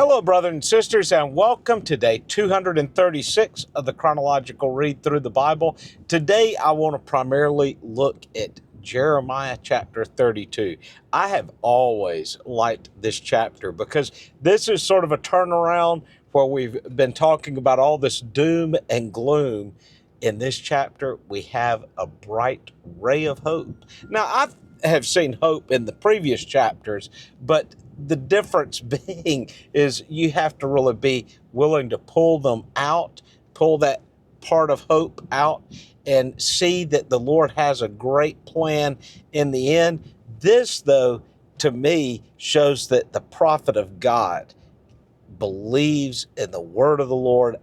Hello, brothers and sisters, and welcome to day 236 of the Chronological Read Through the Bible. Today, I want to primarily look at Jeremiah chapter 32. I have always liked this chapter because this is sort of a turnaround where we've been talking about all this doom and gloom. In this chapter, we have a bright ray of hope. Now, I have seen hope in the previous chapters, but the difference being is you have to really be willing to pull them out, pull that part of hope out, and see that the Lord has a great plan in the end. This, though, to me, shows that the prophet of God believes in the word of the Lord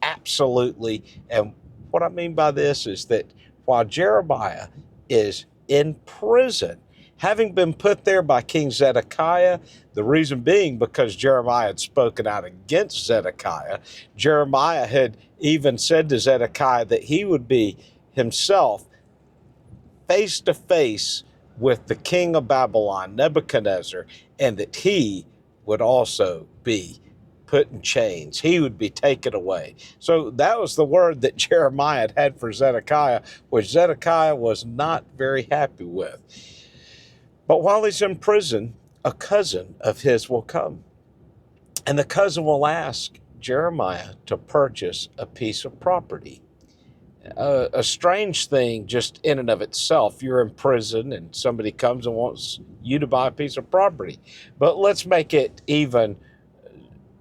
absolutely. And what I mean by this is that while Jeremiah is in prison, having been put there by King Zedekiah, the reason being because Jeremiah had spoken out against Zedekiah. Jeremiah had even said to Zedekiah that he would be himself face to face with the king of Babylon, Nebuchadnezzar, and that he would also be put in chains. He would be taken away. So that was the word that Jeremiah had for Zedekiah, which Zedekiah was not very happy with. But while he's in prison, a cousin of his will come. And the cousin will ask Jeremiah to purchase a piece of property. A strange thing just in and of itself. You're in prison and somebody comes and wants you to buy a piece of property. But let's make it even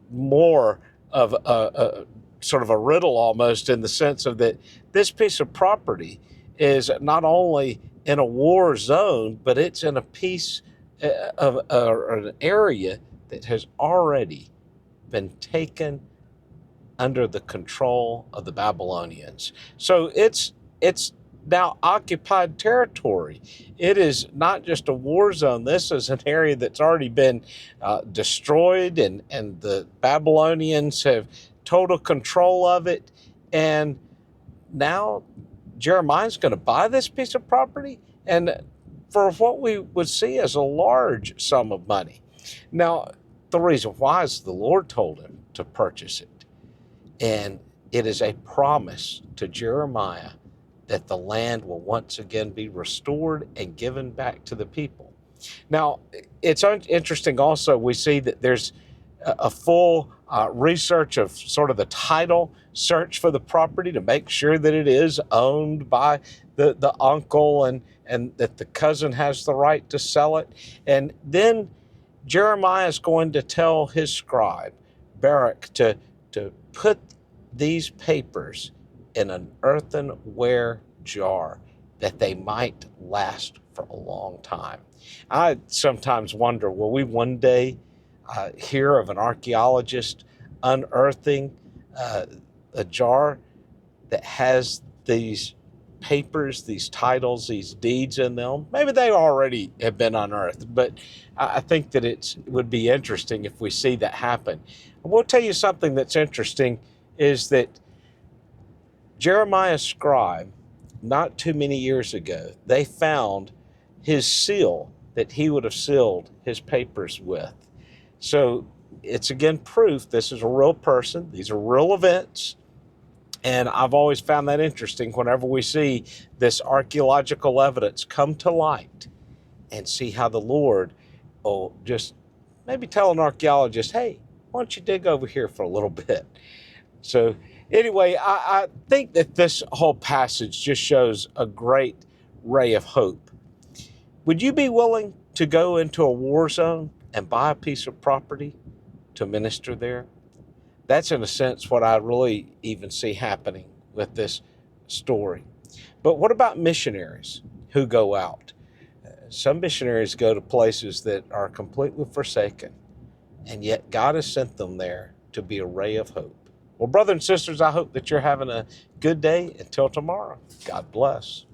more of a sort of a riddle almost, in the sense of that this piece of property is not only in a war zone, but it's in a piece of an area that has already been taken under the control of the Babylonians. So it's now occupied territory. It is not just a war zone. This is an area that's already been destroyed, and the Babylonians have total control of it. And now Jeremiah's going to buy this piece of property, and for what we would see as a large sum of money. Now, the reason why is the Lord told him to purchase it. And it is a promise to Jeremiah that the land will once again be restored and given back to the people. Now, it's interesting also, we see that there's a full research of sort of the title search for the property to make sure that it is owned by the uncle, and that the cousin has the right to sell it. And then Jeremiah is going to tell his scribe, Baruch, to put these papers in an earthenware jar that they might last for a long time. I sometimes wonder, will we one day hear of an archaeologist unearthing a jar that has these papers, these titles, these deeds in them? Maybe they already have been unearthed, but I think that it would be interesting if we see that happen. I will tell you something that's interesting is that Jeremiah's scribe, not too many years ago, they found his seal that he would have sealed his papers with. So it's again proof this is a real person. These are real events. And I've always found that interesting whenever we see this archaeological evidence come to light, and see how the Lord will just maybe tell an archaeologist, hey, why don't you dig over here for a little bit? So anyway, I think that this whole passage just shows a great ray of hope. Would you be willing to go into a war zone and buy a piece of property to minister there? That's, in a sense, what I really even see happening with this story. But what about missionaries who go out? Some missionaries go to places that are completely forsaken, and yet God has sent them there to be a ray of hope. Well, brothers and sisters, I hope that you're having a good day. Until tomorrow, God bless.